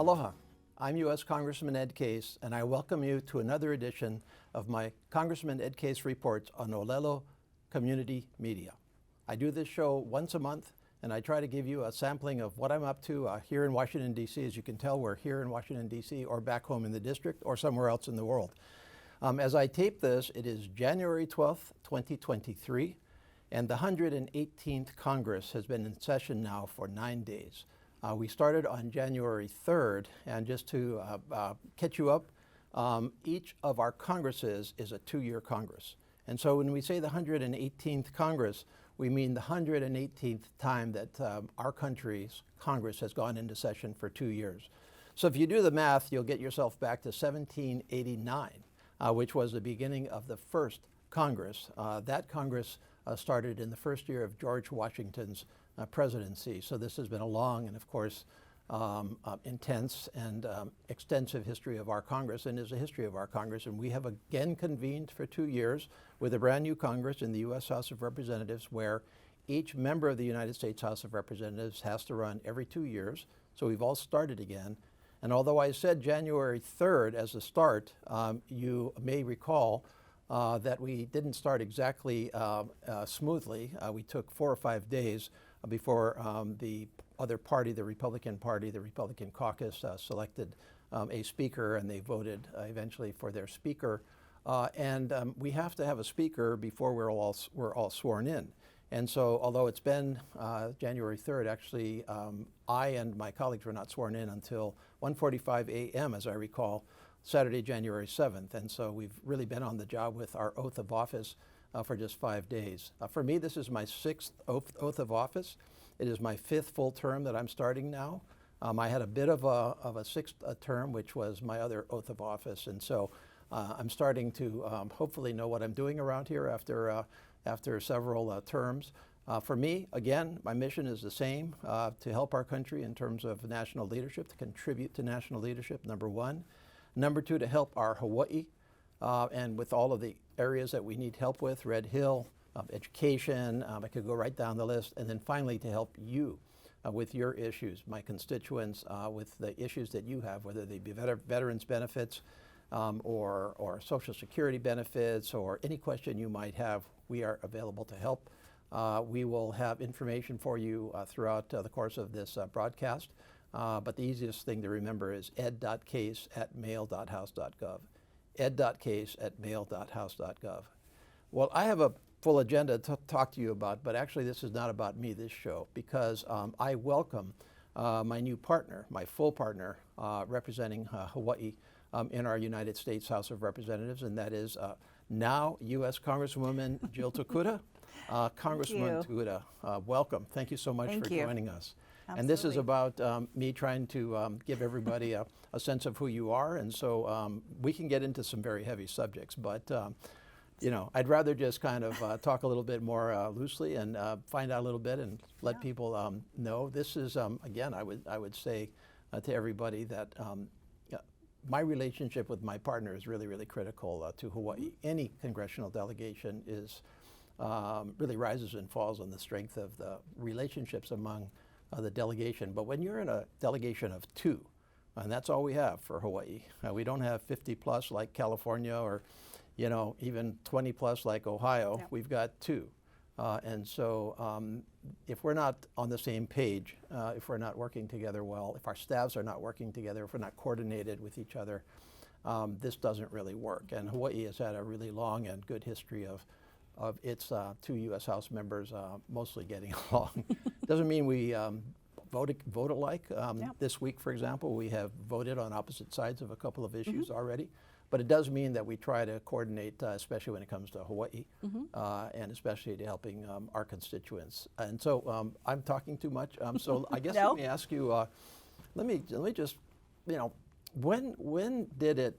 Aloha, I'm U.S. Congressman Ed Case, and I welcome you to another edition of my Congressman Ed Case reports on Olelo Community Media. I do this show once a month, and I try to give you a sampling of what I'm up to here in Washington, D.C. As you can tell, we're here in Washington, D.C., or back home in the district, or somewhere else in the world. As I tape this, it is January 12th, 2023, and the 118th Congress has been in session now for 9 days. We started on January 3rd, and just to catch you up, each of our Congresses is a 2-year Congress. And so when we say the 118th Congress, we mean the 118th time that our country's Congress has gone into session for 2 years. So if you do the math, you'll get yourself back to 1789, which was the beginning of the first Congress. That Congress started in the first year of George Washington's presidency. So this has been a long and, of course, intense and extensive history of our Congress, and is a history of our Congress. And we have again convened for 2 years with a brand new Congress in the U.S. House of Representatives, where each member of the United States House of Representatives has to run every 2 years. So we've all started again. And although I said January 3rd as the start, you may recall that we didn't start exactly smoothly. We took 4 or 5 days before the other party, the Republican caucus, selected a speaker, and they voted eventually for their speaker. And we have to have a speaker before we're all sworn in. And so although it's been January 3rd, actually I and my colleagues were not sworn in until 1:45 a.m., as I recall, Saturday, January 7th. And so we've really been on the job with our oath of office for just 5 days. For me, this is my 6th oath of office. It is my 5th full term that I'm starting now. I had a bit of a 6th term, which was my other oath of office. And so I'm starting to hopefully know what I'm doing around here after several terms. For me, again, my mission is the same, to help our country in terms of national leadership, to contribute to national leadership, number one. Number two, to help our Hawaii, and with all of the areas that we need help with, Red Hill, education, I could go right down the list. And then finally, to help you with your issues, my constituents, with the issues that you have, whether they be veterans benefits, or Social Security benefits, or any question you might have, we are available to help. We will have information for you throughout the course of this broadcast. But the easiest thing to remember is ed.case@mail.house.gov. ed.case@mail.house.gov. Well, I have a full agenda to talk to you about, but actually this is not about me, this show, because I welcome my new partner, my full partner, representing Hawaii in our United States House of Representatives, and that is now U.S. Congresswoman Jill Tokuda. Congresswoman Tokuda, welcome. Thank you so much for joining us. Absolutely. And this is about me trying to give everybody a sense of who you are, and so we can get into some very heavy subjects, but you know, I'd rather just kind of talk a little bit more loosely and find out a little bit and let people know. This is, again, I would say to everybody that my relationship with my partner is really, really critical to Hawaii. Any congressional delegation is really rises and falls on the strength of the relationships among the delegation. But when you're in a delegation of 2, and that's all we have for Hawaii, we don't have 50 plus like California, or you know, even 20 plus like Ohio. Yep. We've got 2. And so if we're not on the same page, if we're not working together well, if our staffs are not working together, if we're not coordinated with each other, this doesn't really work. And Hawaii has had a really long and good history of its 2 U.S. House members mostly getting along. Doesn't mean we vote alike. Yep. This week, for example, we have voted on opposite sides of a couple of issues already. But it does mean that we try to coordinate, especially when it comes to Hawaii, and especially to helping our constituents. And so I'm talking too much. So I guess let me ask you. Let me just, you know, when did it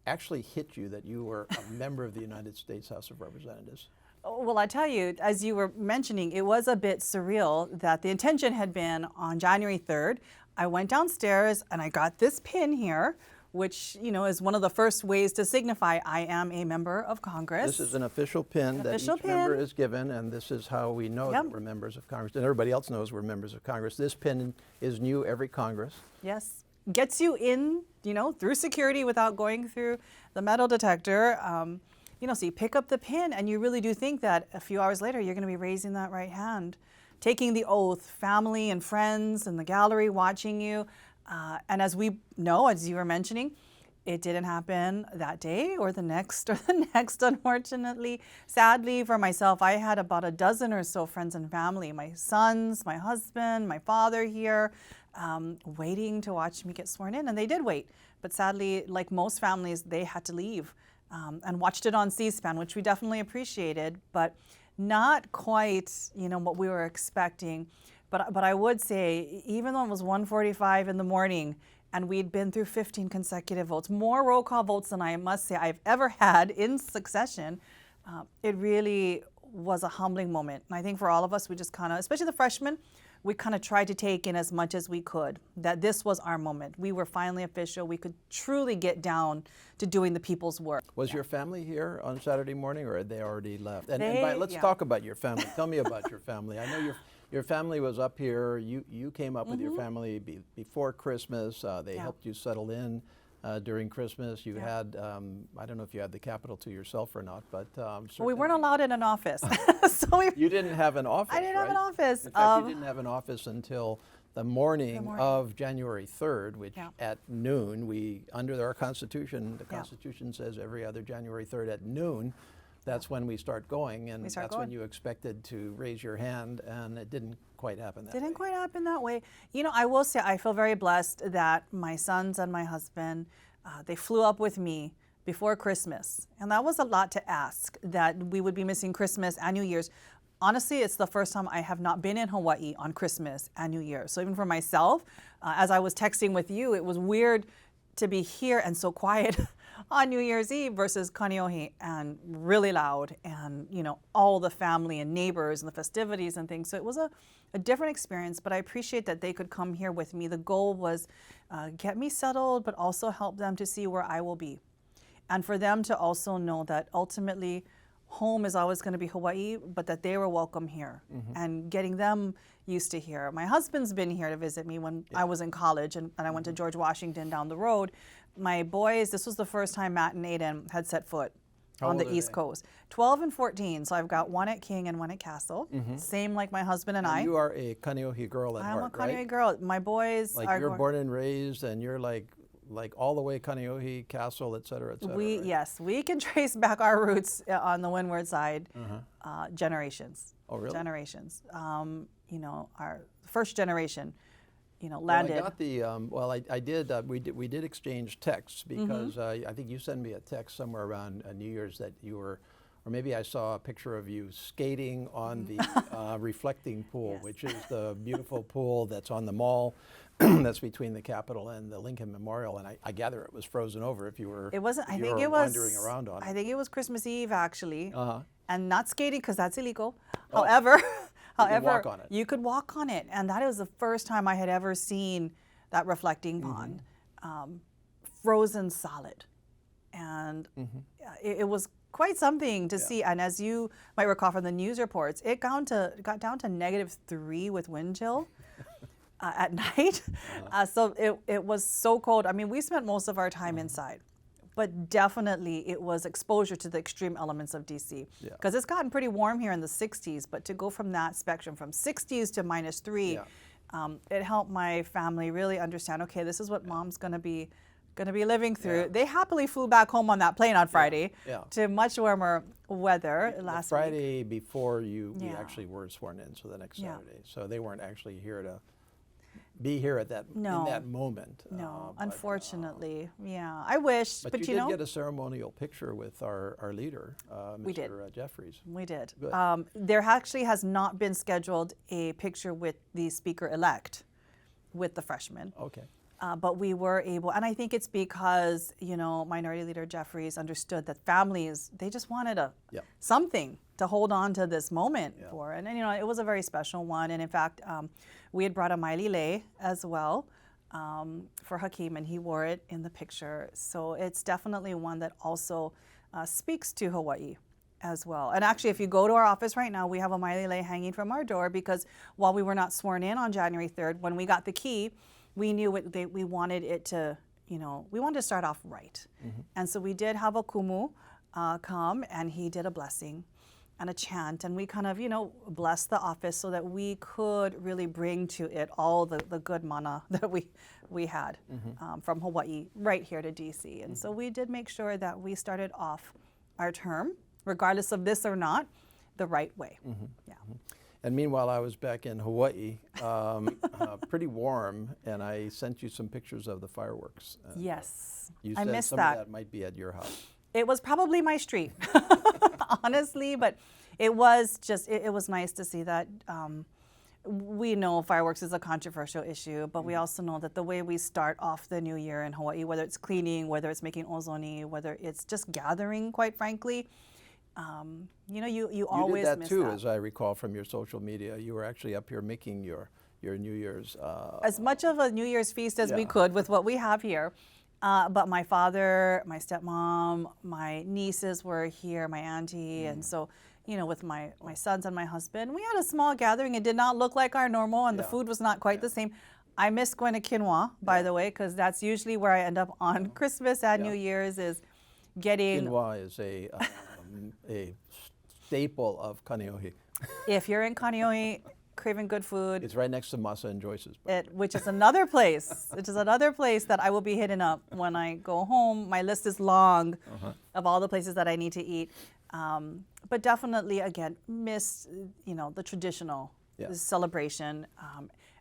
actually hit you that you were a member of the United States House of Representatives? Well, I tell you, as you were mentioning, it was a bit surreal that the intention had been on January 3rd. I went downstairs and I got this pin here, which, you know, is one of the first ways to signify I am a member of Congress. This is an official pin that each member is given, and this is how we know that we're members of Congress. And everybody else knows we're members of Congress. This pin is new every Congress. Yes. gets you in, through security without going through the metal detector. So you pick up the pin and you really do think that a few hours later you're going to be raising that right hand, taking the oath, family and friends in the gallery watching you. And as we know, as you were mentioning, it didn't happen that day or the next, unfortunately. Sadly for myself, I had about a dozen or so friends and family, my sons, my husband, my father here, waiting to watch me get sworn in, and they did wait. But sadly, like most families, they had to leave and watched it on C-SPAN, which we definitely appreciated, but not quite, what we were expecting. But I would say, even though it was 1:45 in the morning, and we'd been through 15 consecutive votes, more roll call votes than I must say I've ever had in succession. It really was a humbling moment. And I think for all of us, we just kind of, especially the freshmen, we kind of tried to take in as much as we could, that this was our moment. We were finally official. We could truly get down to doing the people's work. Was your family here on Saturday morning, or had they already left? Let's Yeah. talk about your family. Tell me about your family. I know your family was up here. You came up with your family before Christmas. They helped you settle in during Christmas. You had, I don't know if you had the Capitol to yourself or not, but Well, we weren't allowed in an office. You didn't have an office, I didn't have an right? office. In fact, you didn't have an office until the morning morning. of January 3rd, which Yeah. at noon, under our Constitution, the Constitution says every other January 3rd at noon, that's when we start going, and that's when you expected to raise your hand, and it didn't quite happen that way. Didn't quite happen that way. I will say I feel very blessed that my sons and my husband, they flew up with me before Christmas. And that was a lot to ask, that we would be missing Christmas and New Year's. Honestly, it's the first time I have not been in Hawaii on Christmas and New Year's. So even for myself, as I was texting with you, it was weird to be here and so quiet on New Year's Eve versus Kaneohe and really loud, and all the family and neighbors and the festivities and things. So it was a different experience, but I appreciate that they could come here with me. The goal was get me settled, but also help them to see where I will be. And for them to also know that ultimately home is always going to be Hawaii, but that they were welcome here, and getting them used to here. My husband's been here to visit me when I was in college, and I went to George Washington down the road. My boys, this was the first time Matt and Aiden had set foot on the East Coast. 12 and 14, so I've got one at King and one at Castle. Same like my husband and I. You are a Kaneohe girl at I'm heart, a Kaneohe right? girl. My boys Like are you're born and raised, and you're like all the way Kaneohe, Castle, et cetera, right? Yes, we can trace back our roots on the Windward side, generations. Oh, really? Generations. Our first generation, landed. Well, I got the, I did, we did exchange texts, because I think you sent me a text somewhere around New Year's that you were, or maybe I saw a picture of you skating on the reflecting pool, which is the beautiful pool that's on the mall that's between the Capitol and the Lincoln Memorial, and I gather it was frozen over if you were. It wasn't. I think were it was wandering around on it. I think it was Christmas Eve actually, Uh-huh. and not skating because that's illegal. Oh. However, walk on it. you could walk on it, and that is the first time I had ever seen that reflecting pond, frozen solid, and it was quite something to see. And as you might recall from the news reports, it got down to -3 with wind chill. At night. So it was so cold. I mean, we spent most of our time inside, but definitely it was exposure to the extreme elements of DC. Because it's gotten pretty warm here in the 60s, but to go from that spectrum, from 60s to -3, it helped my family really understand, okay, this is what mom's gonna be living through. They happily flew back home on that plane on Friday to much warmer weather last Friday before you actually were sworn in, so the next Saturday. So they weren't actually here to be here at that in that moment. No, unfortunately, I wish. But you did get a ceremonial picture with our leader, Mr. Jeffries. We did. Good. There actually has not been scheduled a picture with the speaker-elect, with the freshmen. Okay. But we were able, and I think it's because, Minority Leader Jeffries understood that families, they just wanted something to hold on to this moment for. And it was a very special one. And in fact, we had brought a mailile as well for Hakeem, and he wore it in the picture. So it's definitely one that also speaks to Hawaii as well. And actually, if you go to our office right now, we have a mailile hanging from our door, because while we were not sworn in on January 3rd, when we got the key, we knew we wanted it to, we wanted to start off right. And so we did have a kumu come, and he did a blessing and a chant, and we kind of, blessed the office so that we could really bring to it all the good mana that we had from Hawaii right here to DC. And so we did make sure that we started off our term, regardless of this or not, the right way. Yeah. And meanwhile, I was back in Hawaii, pretty warm, and I sent you some pictures of the fireworks. Yes, You I said missed some that. of that might be at your house. It was probably my street, honestly, but it was just, it was nice to see that. We know fireworks is a controversial issue, but we also know that the way we start off the new year in Hawaii, whether it's cleaning, whether it's making ozoni, whether it's just gathering, quite frankly, you always did that miss too, that. as I recall from your social media. You were actually up here making your New Year's. As much of a New Year's feast as we Yeah. could with what we have here. But my father, my stepmom, my nieces were here, my auntie, and so, with my sons and my husband, we had a small gathering. It did not look like our normal, and the Yeah. food was not quite the same. I miss going to quinoa, by the way, because that's usually where I end up on Christmas and New Year's, is getting. Quinoa is a staple of Kaneohe. If you're in Kaneohe, craving good food, It's right next to Masa and Joyce's. which is another place, that I will be hitting up when I go home. My list is long of all the places that I need to eat. But definitely, again, miss, the traditional Yeah. celebration.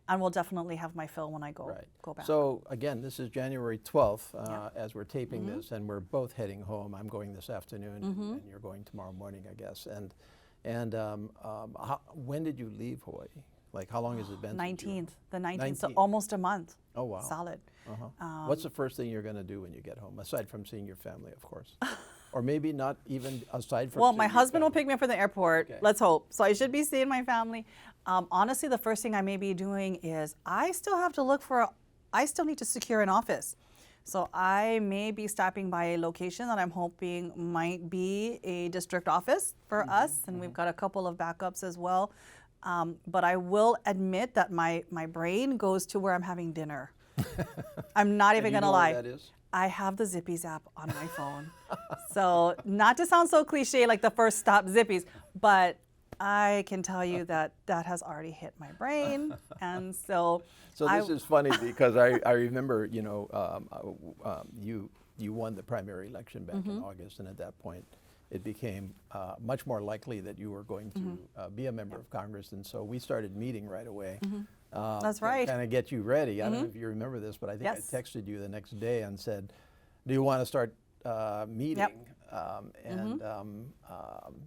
And will definitely have my fill when I go back. So again, this is January 12th as we're taping this, and we're both heading home. I'm going this afternoon, and you're going tomorrow morning, I guess. And when did you leave Hawaii? Like, how long has it been? since you- the 19th, so 19th. almost a month. Oh, wow. Solid. What's the first thing you're going to do when you get home, aside from seeing your family, of course? Or maybe not even aside from Well, seeing my your husband will family. pick me up from the airport. Okay. Let's hope. So I should be seeing my family. Honestly, the first thing I may be doing is I still need to secure an office. So I may be stopping by a location that I'm hoping might be a district office for us. And we've got a couple of backups as well. But I will admit that my brain goes to where I'm having dinner. I'm not even And you going to know where lie. that is? I have the Zippies app on my phone. So not to sound so cliche like the first stop Zippies, but I can tell you that has already hit my brain. And so This is funny because I remember, you won the primary election back in August, and at that point, it became much more likely that you were going to be a member of Congress, and so we started meeting right away. That's right. Kind of get you ready. I don't know if you remember this, but I think Yes. I texted you the next day and said, "Do you want to start meeting?"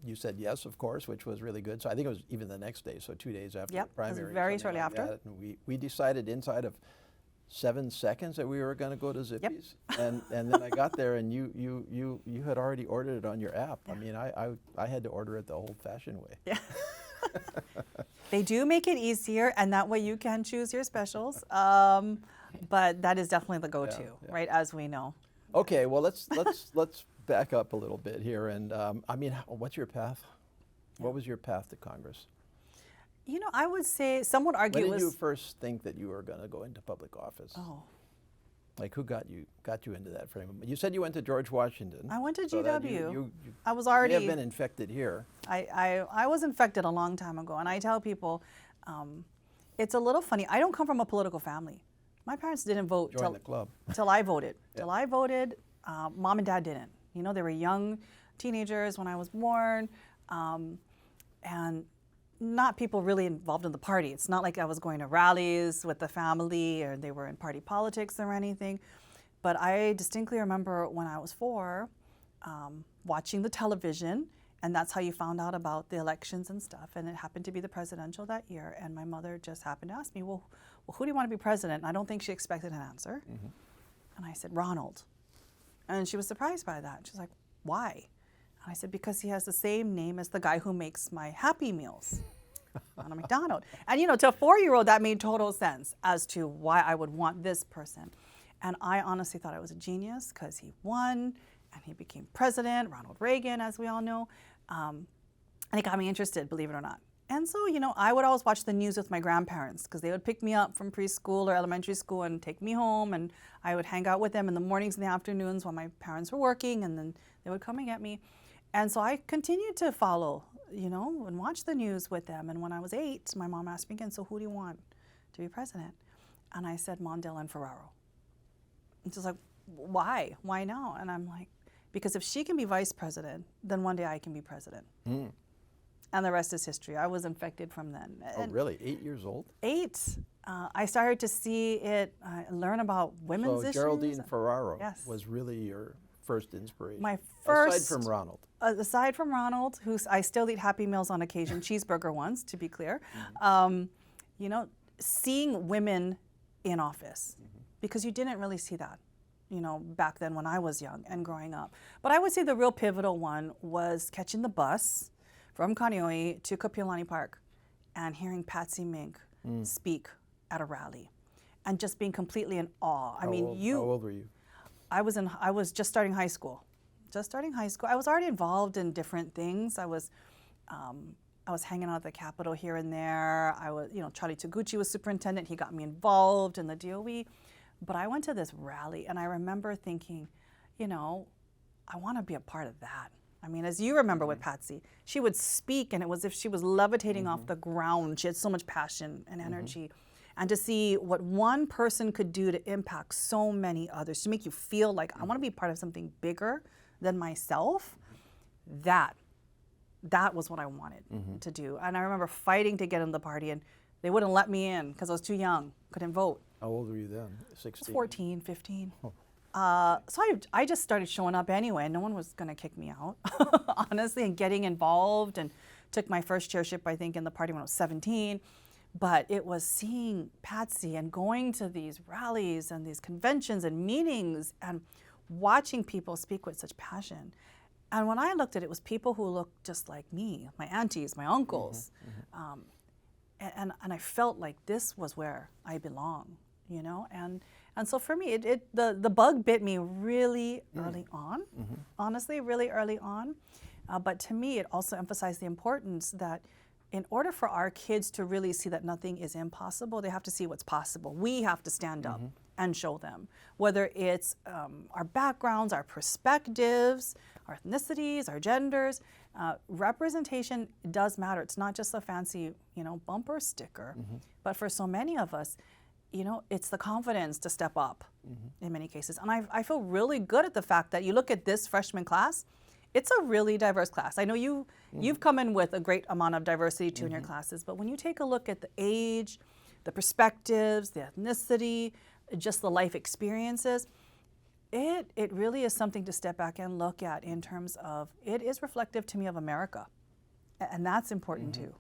You said yes, of course, which was really good. So I think it was even the next day, so 2 days after Yep, the it was primary. very something shortly like after. that. And we decided inside of 7 seconds that we were going to go to Zippy's, and then I got there, and you had already ordered it on your app. I mean, I had to order it the old-fashioned way. yeah. They do make it easier, and that way you can choose your specials. But that is definitely the go-to, yeah. right? As we know. Okay, well let's back up a little bit here, and I mean, what's your path? What was your path to Congress? I would say some would argue When it did you was. first think that you were going to go into public office? Oh, Like, who got you into that frame? You said you went to George Washington. I went to so that GW. You I was may have already. been infected here. I was infected a long time ago, and I tell people, it's a little funny. I don't come from a political family. My parents didn't vote Join the club. till I voted. Till I voted, mom and dad didn't. They were young teenagers when I was born, and not people really involved in the party. It's not like I was going to rallies with the family or they were in party politics or anything. But I distinctly remember when I was 4, watching the television, and that's how you found out about the elections and stuff. And it happened to be the presidential that year. And my mother just happened to ask me, well, who do you want to be president? And I don't think she expected an answer. And I said, Ronald. And she was surprised by that. She's like, why? And I said, because he has the same name as the guy who makes my Happy Meals on a McDonald's. And to a 4-year-old, that made total sense as to why I would want this person. And I honestly thought I was a genius because he won and he became president, Ronald Reagan, as we all know. And it got me interested, believe it or not. And so, I would always watch the news with my grandparents because they would pick me up from preschool or elementary school and take me home, and I would hang out with them in the mornings and the afternoons while my parents were working, and then they would come and get me. And so I continued to follow, and watch the news with them. And when I was 8, my mom asked me again, so who do you want to be president? And I said, Mondale and Ferraro. And she's like, why? Why now? And I'm like, because if she can be vice president, then one day I can be president. Mm. And the rest is history. I was infected from then. Oh, really? 8 years old? 8. I started to see it, learn about women's issues. So Geraldine Ferraro was really your first inspiration? My first. Aside from Ronald? Aside from Ronald, who I still eat Happy Meals on occasion, cheeseburger ones, to be clear. Seeing women in office, because you didn't really see that, back then when I was young and growing up. But I would say the real pivotal one was catching the bus from Kaneohe to Kapiolani Park and hearing Patsy Mink speak at a rally and just being completely in awe. How old were you? I was just starting high school. I was already involved in different things. I was hanging out at the Capitol here and there. Charlie Taguchi was superintendent. He got me involved in the DOE. But I went to this rally and I remember thinking, I want to be a part of that. I mean, as you remember with Patsy, she would speak and it was as if she was levitating off the ground. She had so much passion and energy. And to see what one person could do to impact so many others, to make you feel like I want to be part of something bigger than myself, that was what I wanted to do. And I remember fighting to get in the party, and they wouldn't let me in because I was too young, couldn't vote. How old were you then? 16? I was 14, 15. So I just started showing up anyway, and no one was going to kick me out, honestly, and getting involved, and took my first chairship, I think, in the party when I was 17. But it was seeing Patsy and going to these rallies and these conventions and meetings and watching people speak with such passion. And when I looked at it, it was people who looked just like me, my aunties, my uncles. And I felt like this was where I belong, And so for me, the bug bit me really early on, honestly, really early on. But to me, it also emphasized the importance that in order for our kids to really see that nothing is impossible, they have to see what's possible. We have to stand up and show them, whether it's our backgrounds, our perspectives, our ethnicities, our genders. Representation does matter. It's not just a fancy, bumper sticker, but for so many of us, it's the confidence to step up in many cases. And I feel really good at the fact that you look at this freshman class, it's a really diverse class. I know you've come in with a great amount of diversity too in your classes, but when you take a look at the age, the perspectives, the ethnicity, just the life experiences, it really is something to step back and look at in terms of, it is reflective to me of America. And that's important too.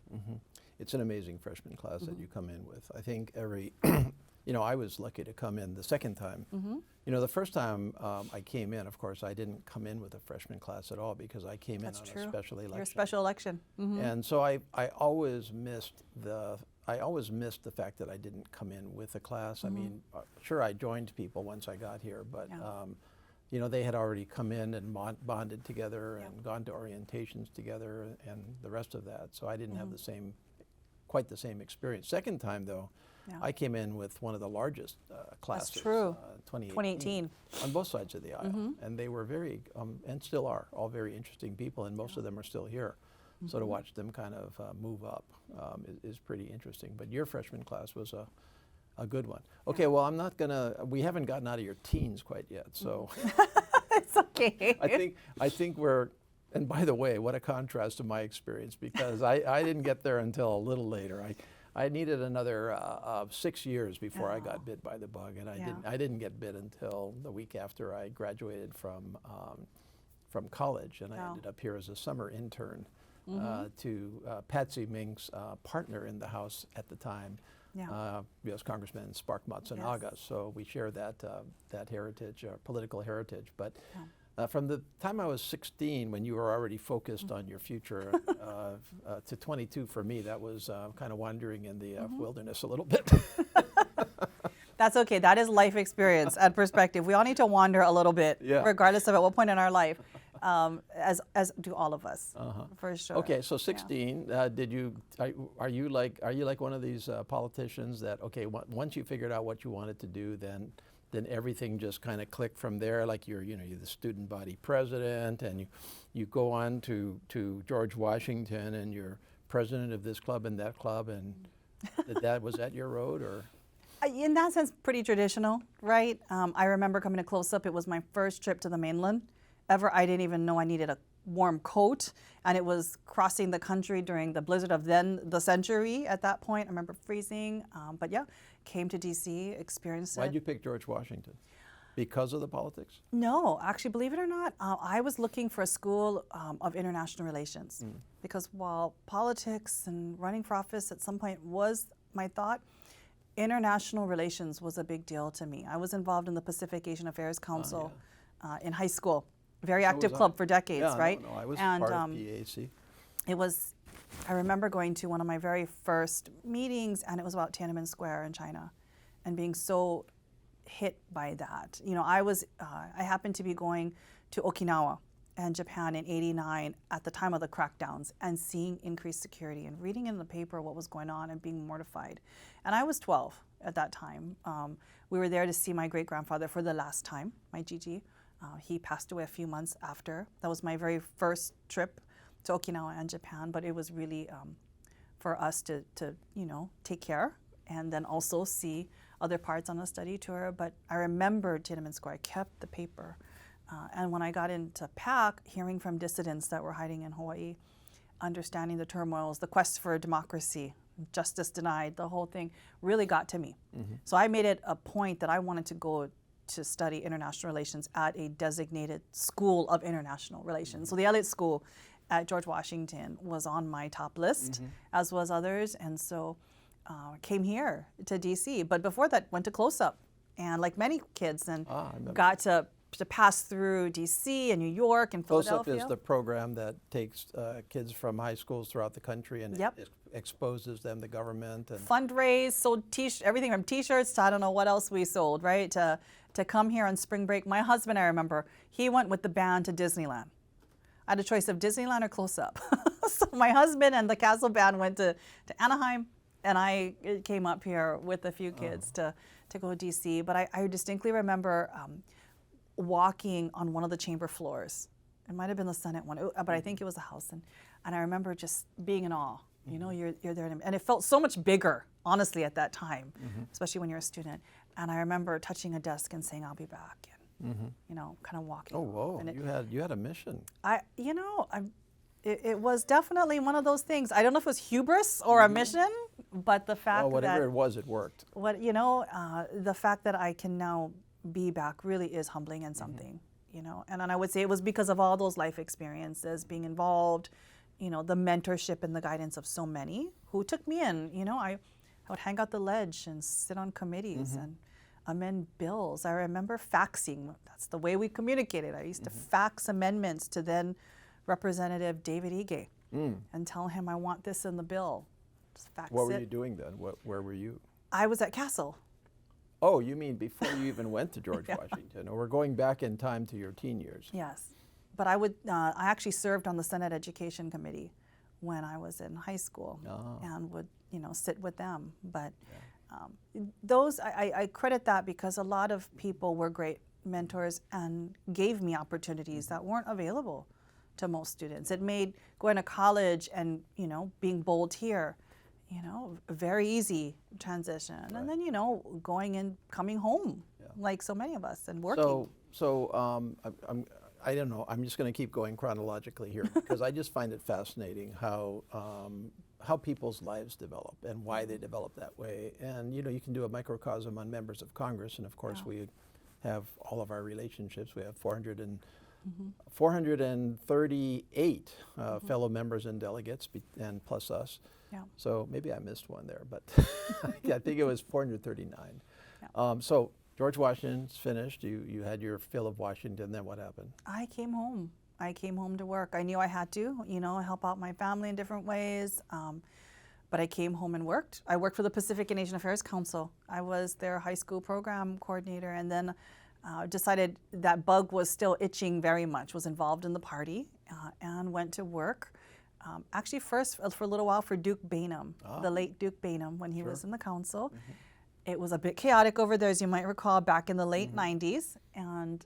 It's an amazing freshman class that you come in with. I think I was lucky to come in the second time. The first time I came in, of course, I didn't come in with a freshman class at all because I came in on a special election. Your special election. And so I always missed the fact that I didn't come in with a class. I mean, sure, I joined people once I got here, but they had already come in and bonded together and gone to orientations together and the rest of that. So I didn't have quite the same experience. Second time, though, I came in with one of the largest classes. That's true. 2018. On both sides of the aisle. And they were very, and still are, all very interesting people, and most of them are still here. So to watch them kind of move up is pretty interesting. But your freshman class was a good one. Okay, well, we haven't gotten out of your teens quite yet, so. It's okay. I think we're, and by the way, what a contrast to my experience, because I didn't get there until a little later. I needed another 6 years before I got bit by the bug, and I didn't get bit until the week after I graduated from college, and I ended up here as a summer intern to Patsy Mink's partner in the House at the time, U.S. Congressman Spark Matsunaga. Yes. So we share that heritage, political heritage. But from the time I was 16, when you were already focused on your future, to 22 for me, that was kind of wandering in the wilderness a little bit. That's okay. That is life experience and perspective. We all need to wander a little bit, regardless of at what point in our life. as do all of us, for sure. Okay, so 16. Are you like one of these politicians that once you figured out what you wanted to do, then everything just kind of clicked from there? Like you're the student body president, and you go on to George Washington, and you're president of this club and that club, and was that your road, or? In that sense, pretty traditional, right? I remember coming to Close Up. It was my first trip to the mainland ever. I didn't even know I needed a warm coat, and it was crossing the country during the blizzard of the century at that point. I remember freezing, but yeah, came to DC, experienced it. Why'd you pick George Washington? Because of the politics? No, actually, believe it or not, I was looking for a school of international relations, because while politics and running for office at some point was my thought, international relations was a big deal to me. I was involved in the Pacific Asian Affairs Council in high school. Very active club for decades, right? No, I was part of PAC. It was, I remember going to one of my very first meetings, and it was about Tiananmen Square in China, and being so hit by that. I happened to be going to Okinawa and Japan in '89 at the time of the crackdowns, and seeing increased security and reading in the paper what was going on and being mortified. And I was 12 at that time. We were there to see my great-grandfather for the last time, my Gigi. He passed away a few months after. That was my very first trip to Okinawa and Japan, but it was really for us to take care, and then also see other parts on a study tour. But I remember Tiananmen Square. I kept the paper. And when I got into PAC, hearing from dissidents that were hiding in Hawaii, understanding the turmoils, the quest for democracy, justice denied, the whole thing really got to me. So I made it a point that I wanted to go to study international relations at a designated school of international relations. So the Elliott School at George Washington was on my top list, as was others. And so came here to DC. But before that, went to Close Up. And like many kids, and got to pass through DC and New York and Philadelphia. Close Up is the program that takes kids from high schools throughout the country and exposes them to government. And fundraise, sold everything from T-shirts to I don't know what else we sold, right? To come here on spring break. My husband, I remember, he went with the band to Disneyland. I had a choice of Disneyland or Close Up. So my husband and the Castle Band went to Anaheim, and I came up here with a few kids to go to DC. But I distinctly remember walking on one of the chamber floors. It might have been the Senate one, but I think it was the House. And I remember just being in awe. You're there, and it felt so much bigger, honestly, at that time, especially when you're a student. And I remember touching a desk and saying, "I'll be back," and kind of walking. Oh, whoa! And you had a mission. It was definitely one of those things. I don't know if it was hubris or a mission, but the fact whatever it was, it worked. The fact that I can now be back really is humbling and something. And then I would say it was because of all those life experiences, being involved, the mentorship and the guidance of so many who took me in. I would hang out the ledge and sit on committees and amend bills. I remember faxing. That's the way we communicated. I used to fax amendments to then Representative David Ige and tell him I want this in the bill. Just fax What were you doing then? Where were you? I was at Castle. Oh, you mean before you even went to George Washington, or we're going back in time to your teen years? Yes, but I actually served on the Senate Education Committee when I was in high school, and would sit with them. But I credit that because a lot of people were great mentors and gave me opportunities that weren't available to most students. It made going to college and being bold here, a very easy transition. Right. And then going and coming home, like so many of us, and working. So I don't know. I'm just going to keep going chronologically here because I just find it fascinating how people's lives develop and why they develop that way. And you can do a microcosm on members of Congress, and of course we have all of our relationships. We have 438 fellow members and delegates, and plus us. Yeah. So maybe I missed one there, but I think it was 439. Yeah. So George Washington's finished. You had your fill of Washington. Then what happened? I came home. I came home to work. I knew I had to, help out my family in different ways. But I came home and worked. I worked for the Pacific and Asian Affairs Council. I was their high school program coordinator, and then decided that bug was still itching very much, was involved in the party, and went to work. Actually, first for a little while for Duke Bainham, the late Duke Bainham, when he was in the council. It was a bit chaotic over there, as you might recall, back in the late 90s, and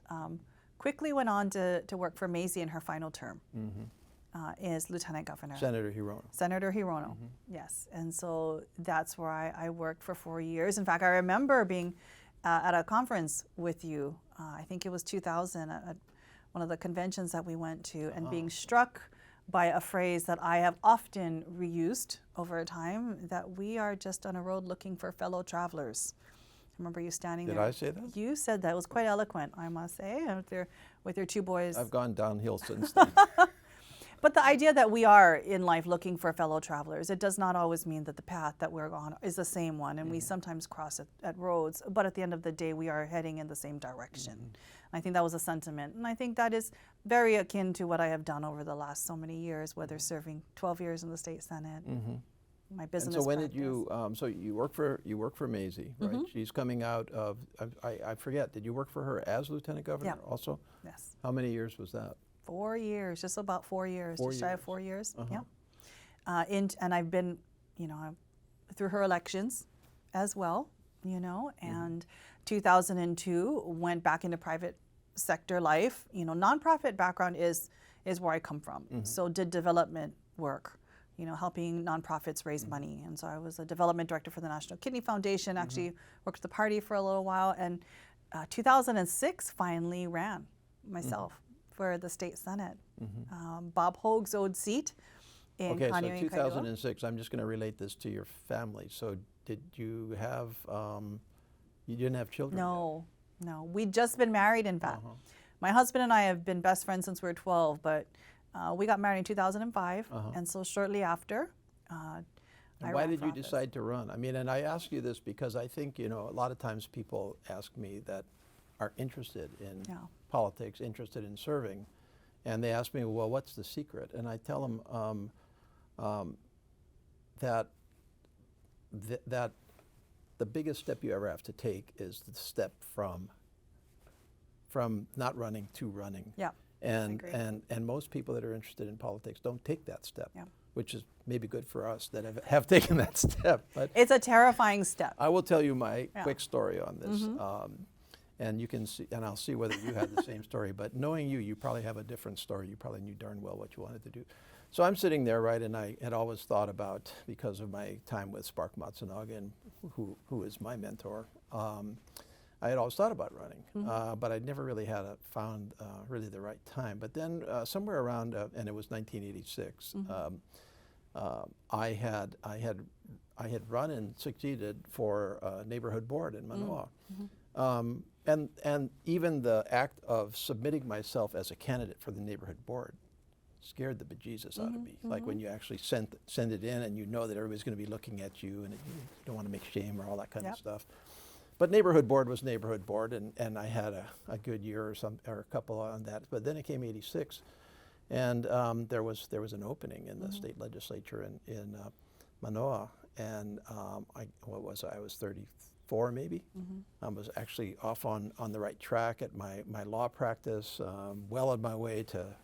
quickly went on to work for Maisie in her final term as lieutenant governor. Senator Hirono. Senator Hirono, yes. And so that's where I worked for 4 years. In fact, I remember being at a conference with you, I think it was 2000, at one of the conventions that we went to, and being struck by a phrase that I have often reused over time, that we are just on a road looking for fellow travelers. I remember you standing there. Did I say that? You said that. It was quite eloquent, I must say, with your two boys. I've gone downhill since then. But the idea that we are in life looking for fellow travelers, it does not always mean that the path that we're on is the same one, and we sometimes cross at roads, but at the end of the day, we are heading in the same direction. I think that was a sentiment, and I think that is very akin to what I have done over the last so many years, whether serving 12 years in the state senate, my business And so when practice. did you? So you work for Maisie, right? She's coming out of. I forget. Did you work for her as lieutenant governor also? Yes. How many years was that? 4 years, just about 4 years, just shy of 4 years. Uh-huh. Yeah. And I've been, through her elections as well, and 2002 went back into private sector life. Nonprofit background is where I come from. So did development work, helping nonprofits raise money. And so I was a development director for the National Kidney Foundation, actually worked at the party for a little while, and 2006 finally ran myself for the state senate. Bob Hoag's old seat in Okay, Kaneohe so and Kailua. 2006. I'm just going to relate this to your family. So did you have? You didn't have children? No. We'd just been married, in fact. My husband and I have been best friends since we were 12, but we got married in 2005, and so shortly after, I And why ran did for you office. decide to run? I mean, and I ask you this because I think, a lot of times people ask me that are interested in politics, interested in serving, and they ask me, well, what's the secret? And I tell them that the biggest step you ever have to take is the step from not running to running. Yeah. And agree. and most people that are interested in politics don't take that step, Yeah. which is maybe good for us that have taken that step. But It's a terrifying step. I will tell you my Yeah. quick story on this, and you can see, and I'll see whether you had the same story. But knowing you probably have a different story. You probably knew darn well what you wanted to do. So I'm sitting there, right, and I had always thought about, because of my time with Spark Matsunaga, who is my mentor. I had always thought about running, but I'd never really found really the right time. But then somewhere around, and it was 1986, I had run and succeeded for a neighborhood board in Manoa. And even the act of submitting myself as a candidate for the neighborhood board scared the bejesus out of me. Like when you actually send it in and you know that everybody's going to be looking at you and you don't want to make shame or all that kind of stuff. But neighborhood board was neighborhood board, and I had a good year or a couple on that. But then it came 86, and there was an opening in the state legislature in Manoa, and I was 34 maybe. I was actually off on the right track at my law practice, well on my way to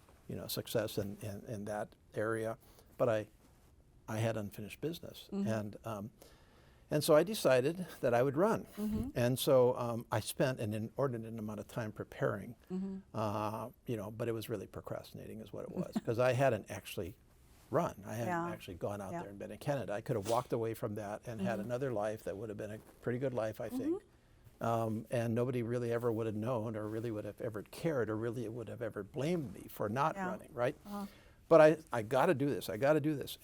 success in that area, but I had unfinished business, and so I decided that I would run. And so I spent an inordinate amount of time preparing, but it was really procrastinating is what it was, because I hadn't actually run. I hadn't actually gone out there and been in Canada. I could have walked away from that and had another life that would have been a pretty good life, I think. And nobody really ever would have known or really would have ever cared or really would have ever blamed me for not running, right? But I got to do this. I got to do this.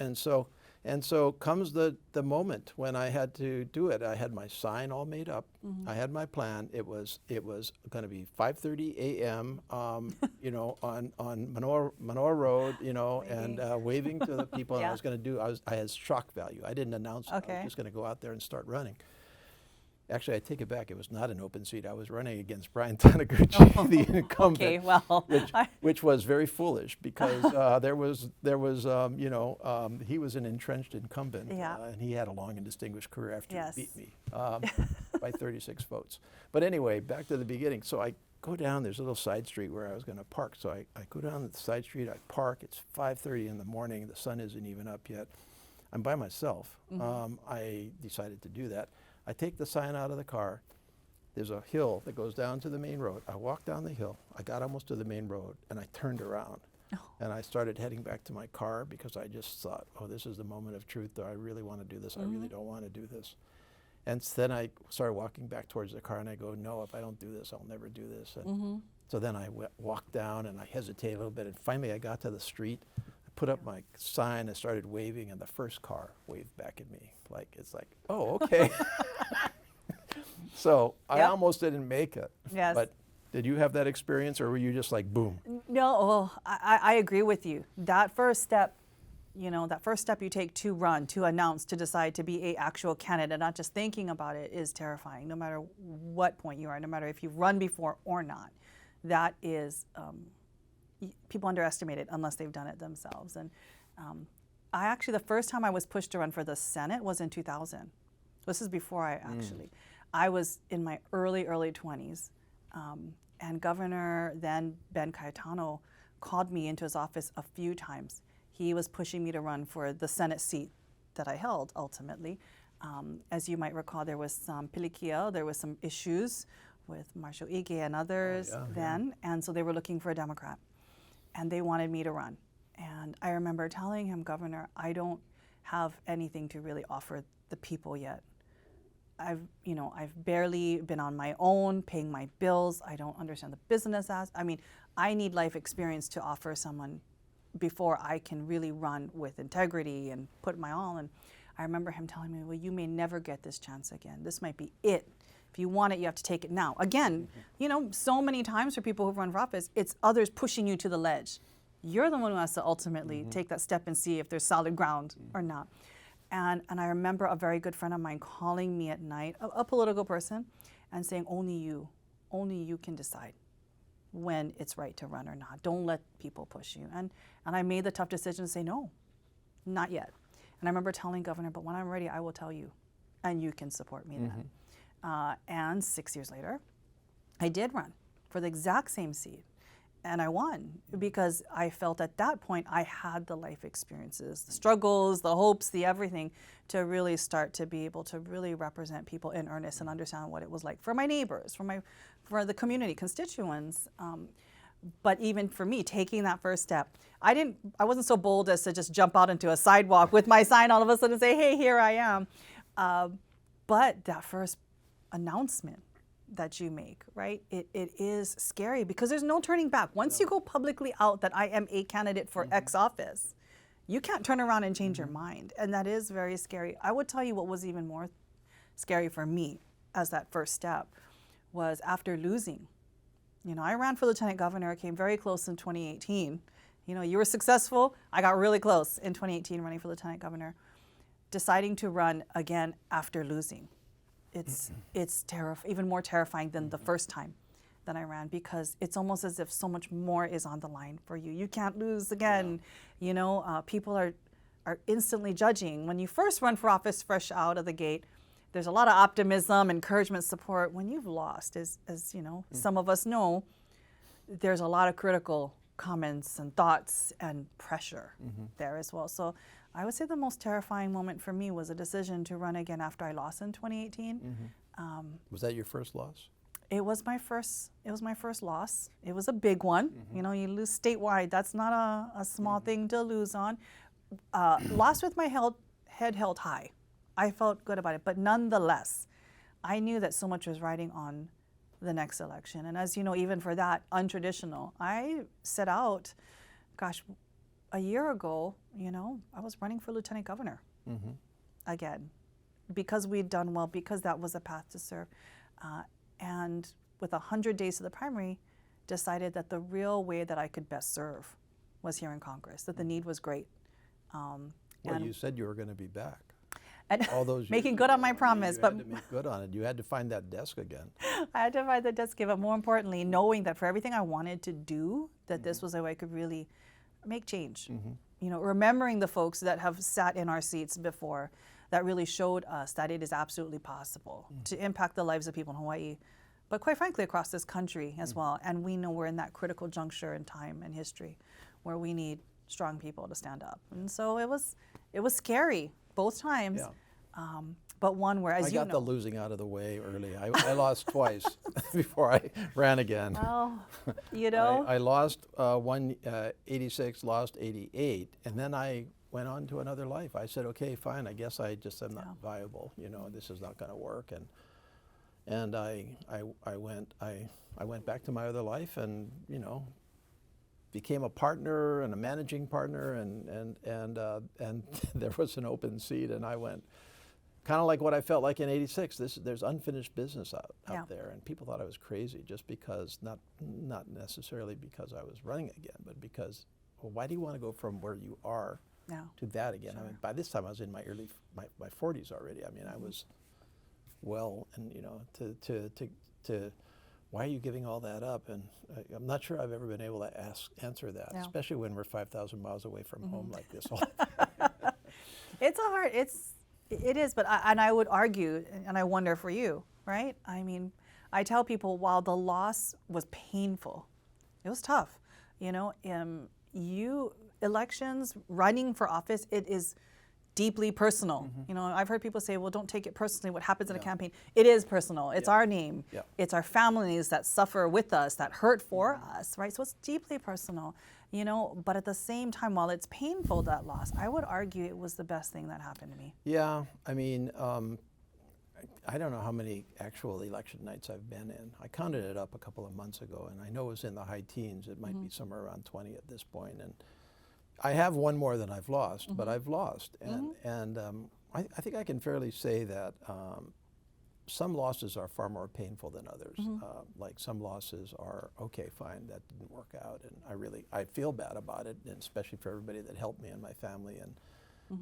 And so comes the moment when I had to do it. I had my sign all made up. I had my plan. It was going to be 5:30 a.m. On Manoa Road, and waving to the people. And I was going to I had shock value. I didn't announce it. I was just going to go out there and start running. Actually, I take it back. It was not an open seat. I was running against Brian Taniguchi, the incumbent, Okay, well, which was very foolish because he was an entrenched incumbent, and he had a long and distinguished career after he beat me. by 36 votes. But anyway, back to the beginning. So I go down, there's a little side street where I was going to park. So I go down the side street, I park, it's 5:30 in the morning, the sun isn't even up yet. I'm by myself. I decided to do that. I take the sign out of the car. There's a hill that goes down to the main road. I walked down the hill. I got almost to the main road, and I turned around. And I started heading back to my car because I just thought, oh, this is the moment of truth. Do I really want to do this? I really don't want to do this. And then I started walking back towards the car, and I go, no, if I don't do this, I'll never do this. And so then I walked down, and I hesitated a little bit. And finally, I got to the street. I put up my sign and started waving, and the first car waved back at me. It's like, oh, okay. So I almost didn't make it. Yes. But did you have that experience, or were you just like, boom? No, well, I agree with you. That first step, that first step you take to run, to announce, to decide to be an actual candidate, not just thinking about it, is terrifying, no matter what point you are, no matter if you've run before or not. That is, people underestimate it unless they've done it themselves. And the first time I was pushed to run for the Senate was in 2000. This is before I was in my early 20s. And Governor then Ben Cayetano called me into his office a few times. He was pushing me to run for the Senate seat that I held ultimately. As you might recall, there was some pilikia, there was some issues with Marshall Ige and others then, and so they were looking for a Democrat. And they wanted me to run. And I remember telling him, Governor, I don't have anything to really offer the people yet. I've barely been on my own, paying my bills. I don't understand the business I need life experience to offer someone before I can really run with integrity and put my all. And I remember him telling me, well, you may never get this chance again. This might be it. If you want it, you have to take it now. Again, so many times for people who've run for office, it's others pushing you to the ledge. You're the one who has to ultimately take that step and see if there's solid ground or not. And I remember a very good friend of mine calling me at night, a political person, and saying, only you can decide when it's right to run or not. Don't let people push you. And I made the tough decision to say, no, not yet. And I remember telling Governor, but when I'm ready, I will tell you, and you can support me then. And 6 years later, I did run for the exact same seat. And I won because I felt at that point I had the life experiences, the struggles, the hopes, the everything to really start to be able to really represent people in earnest and understand what it was like for my neighbors, for the community, constituents. But even for me, taking that first step, I wasn't so bold as to just jump out into a sidewalk with my sign all of a sudden and say, hey, here I am. But that first announcement that you make, right? It is scary because there's no turning back. Once you go publicly out that I am a candidate for X office, you can't turn around and change your mind. And that is very scary. I would tell you what was even more scary for me as that first step was after losing. I ran for lieutenant governor, came very close in 2018. You were successful. I got really close in 2018 running for lieutenant governor, deciding to run again after losing. It's even more terrifying than the first time that I ran because it's almost as if so much more is on the line for you. You can't lose again. People are instantly judging. When you first run for office fresh out of the gate, there's a lot of optimism, encouragement, support. When you've lost, as some of us know, there's a lot of critical comments and thoughts and pressure there as well. So I would say the most terrifying moment for me was a decision to run again after I lost in 2018. Was that your first loss? It was my first loss. It was a big one. You lose statewide. That's not a small thing to lose on. Lost with my head held high. I felt good about it. But nonetheless, I knew that so much was riding on the next election. And as you know, even for that, untraditional, I set out, a year ago, I was running for lieutenant governor again because we'd done well, because that was a path to serve. And with 100 days to the primary, decided that the real way that I could best serve was here in Congress, that the need was great. Well, you said you were going to be back. And all those years making good on my promise. You had to make good on it. You had to find that desk again. I had to find the desk again, but more importantly, knowing that for everything I wanted to do, that this was a way I could really make change. Remembering the folks that have sat in our seats before, that really showed us that it is absolutely possible to impact the lives of people in Hawaii, but quite frankly across this country as well. And we know we're in that critical juncture in time and history where we need strong people to stand up. And so it was scary both times. Yeah. But one where, as I you got know, the losing out of the way early. I lost twice before I ran again. well, you know, I lost 86, lost 88, and then I went on to another life. I said, okay, fine, I guess I just am not viable. You know, this is not going to work. And I went back to my other life, and you know, became a partner and a managing partner, and there was an open seat, and I went. Kind of like what I felt like in '86. There's unfinished business out there, and people thought I was crazy just because, not necessarily because I was running again, but because, well, why do you want to go from where you are to that again? Sure. I mean, by this time I was in my my 40s already. I mean, I was well, and you know, to why are you giving all that up? And I'm not sure I've ever been able to answer that, especially when we're 5,000 miles away from home like this. It is, but I would argue, and I wonder for you, right? I mean, I tell people while the loss was painful, it was tough. You know, elections, running for office, it is deeply personal. You know, I've heard people say, well, don't take it personally what happens in a campaign. It is personal. It's our name. It's our families that suffer with us, that hurt for us, right? So it's deeply personal, you know, but at the same time, while it's painful, that loss, I would argue it was the best thing that happened to me. Yeah, I mean, I don't know how many actual election nights I've been in. I counted it up a couple of months ago, and I know it was in the high teens. It might be somewhere around 20 at this point. And I have one more than I've lost, but I've lost. And I think I can fairly say that some losses are far more painful than others. Like some losses are, okay, fine, that didn't work out, and I feel bad about it, and especially for everybody that helped me and my family and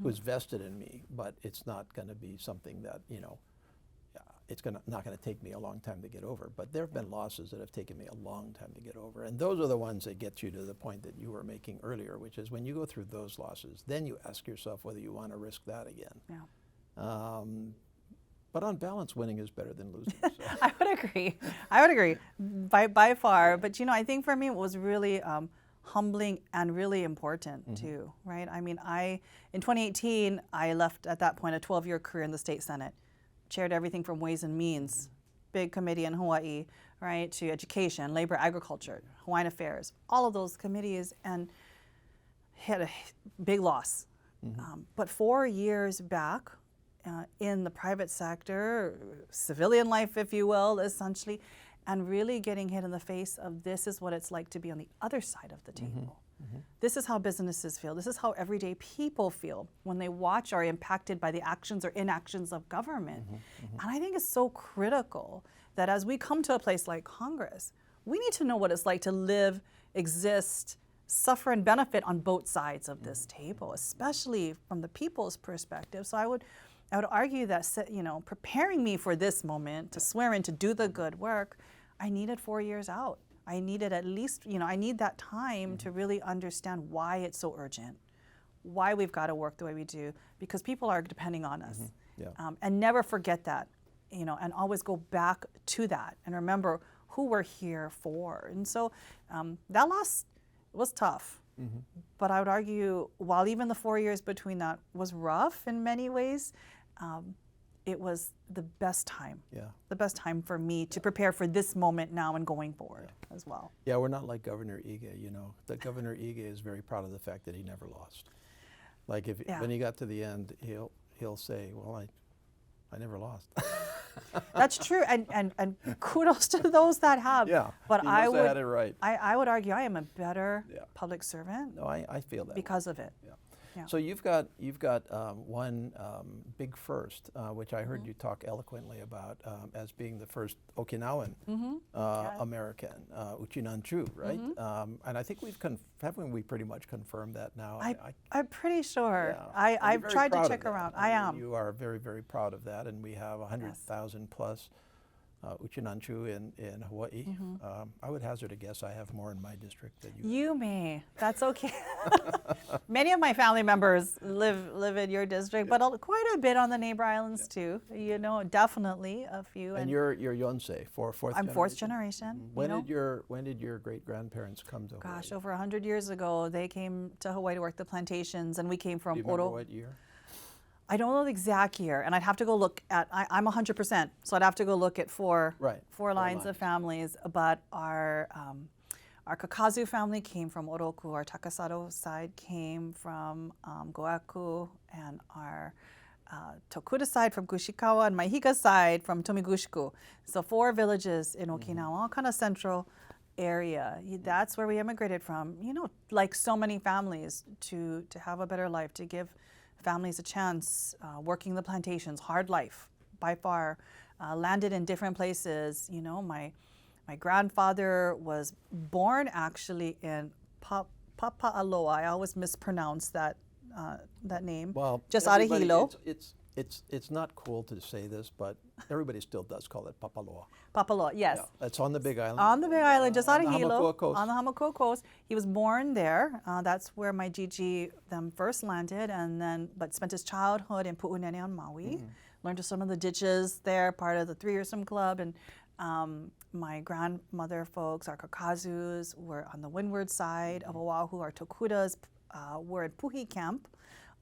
who's vested in me, but it's not going to be something that, you know, it's not going to take me a long time to get over. But there have been losses that have taken me a long time to get over. And those are the ones that get you to the point that you were making earlier, which is when you go through those losses, then you ask yourself whether you want to risk that again. Yeah. But on balance, winning is better than losing. So. I would agree by far. But, you know, I think for me it was really humbling and really important too, right? I mean, in 2018, I left at that point a 12-year career in the state Senate. Chaired everything from Ways and Means, big committee in Hawaii, right, to education, labor, agriculture, Hawaiian affairs, all of those committees, and had a big loss. But 4 years back in the private sector, civilian life, if you will, essentially, and really getting hit in the face of this is what it's like to be on the other side of the table. This is how businesses feel. This is how everyday people feel when they watch or are impacted by the actions or inactions of government. And I think it's so critical that as we come to a place like Congress, we need to know what it's like to live, exist, suffer, and benefit on both sides of this table, especially from the people's perspective. So I would argue that, you know, preparing me for this moment to swear in to do the good work, I needed 4 years out. I needed at least, you know, I need that time to really understand why it's so urgent, why we've got to work the way we do, because people are depending on us. And never forget that, you know, and always go back to that and remember who we're here for. And so that loss was tough. But I would argue, while even the 4 years between that was rough in many ways, it was the best time. The best time for me to prepare for this moment now and going forward as well. Yeah, we're not like Governor Ige, you know. The Governor Ige is very proud of the fact that he never lost. Like when he got to the end, he'll say, well, I never lost. That's true, and kudos to those that have. But he must have had it right. I would argue I am a better public servant. No, I feel that because of it. So you've got one big first, which I heard you talk eloquently about as being the first Okinawan American, Uchinanchu, right? And I think haven't we pretty much confirmed that now? I'm pretty sure. I've tried to check around. I am. You are very, very proud of that, and we have 100,000 plus Uchinanchu in Hawaii. I would hazard a guess I have more in my district than you. You may. That's okay. Many of my family members live in your district, but quite a bit on the neighbor islands too. You know, definitely a few. And you're Yonsei, fourth I'm generation? fourth generation. When did your great grandparents come to Hawaii? Gosh, over 100 years ago, they came to Hawaii to work the plantations, and we came from Do you remember Oro. what year? I don't know the exact year, and I'd have to go look at. I'm 100%, so I'd have to go look at four lines of families. But our Kakazu family came from Oroku. Our Takasato side came from Goaku, and our Tokuda side from Kushikawa, and my Higa side from Tomigushku. So 4 villages in Okinawa, all kind of central area. That's where we immigrated from. You know, like so many families, to have a better life, to give families a chance, working the plantations, hard life by far, landed in different places. You know, my grandfather was born actually in Papa'aloa. I always mispronounce that name. Well, just out of Hilo. It's not cool to say this, but everybody still does call it Papaloa. Papaloa, yes. Yeah, it's on the Big Island. On the Big Island, just out of Hilo, Hamakua Coast. on the Hamakua Coast. He was born there. That's where my Gigi them first landed, and then but spent his childhood in Pu'unene on Maui. Learned to swim in the ditches there, part of the 3 Year Swim Club, and my grandmother folks, our Kakazus, were on the windward side of Oahu. Our Tokudas were at Puhi Camp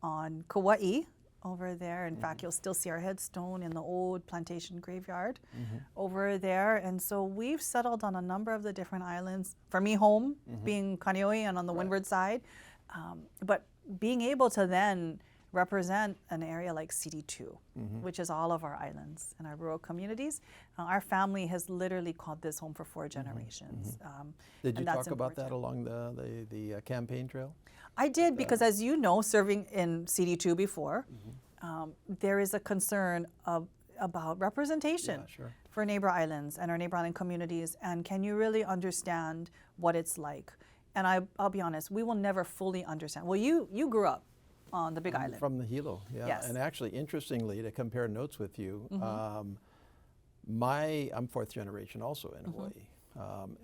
on Kauai over there. In fact, you'll still see our headstone in the old plantation graveyard over there. And so we've settled on a number of the different islands. For me, home being Kaneohe and on the windward side. But being able to then represent an area like CD2, which is all of our islands and our rural communities. Our family has literally called this home for 4 generations. Did you and talk that's about that important. along the campaign trail? I did, because as you know, serving in CD2 before, there is a concern about representation for neighbor islands and our neighbor island communities, and can you really understand what it's like? And I'll be honest, we will never fully understand. Well, you grew up on the Big Island. From the Hilo, yeah. Yes. And actually, interestingly, to compare notes with you, I'm 4th generation also in Hawaii.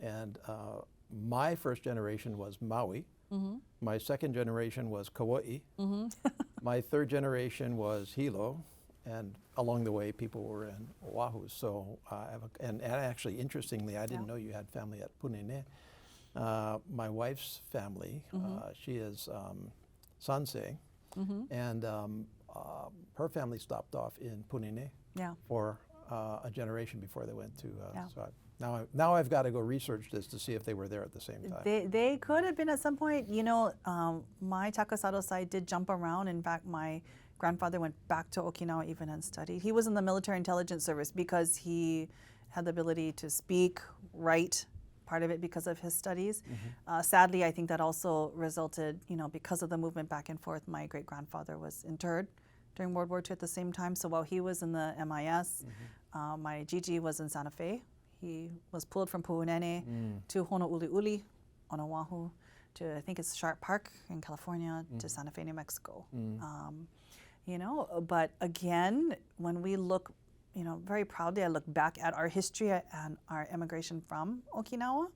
And my first generation was Maui. My second generation was Kauai. My third generation was Hilo. And along the way, people were in Oahu. So, and actually, interestingly, I didn't know you had family at Punene. My wife's family, she is Sansei. And her family stopped off in Punene for a generation before they went to. So now I've got to go research this to see if they were there at the same time. They could have been at some point. You know, my Takasato side did jump around. In fact, my grandfather went back to Okinawa even and studied. He was in the military intelligence service because he had the ability to speak, write. Part of it because of his studies. Sadly, I think that also resulted, you know, because of the movement back and forth, my great-grandfather was interred during World War II at the same time. So while he was in the MIS, my Gigi was in Santa Fe. He was pulled from Pu'unene to Honouliuli on Oahu to, I think it's Sharp Park in California, to Santa Fe, New Mexico. You know, but again, when we look, you know, very proudly, I look back at our history and our immigration from Okinawa,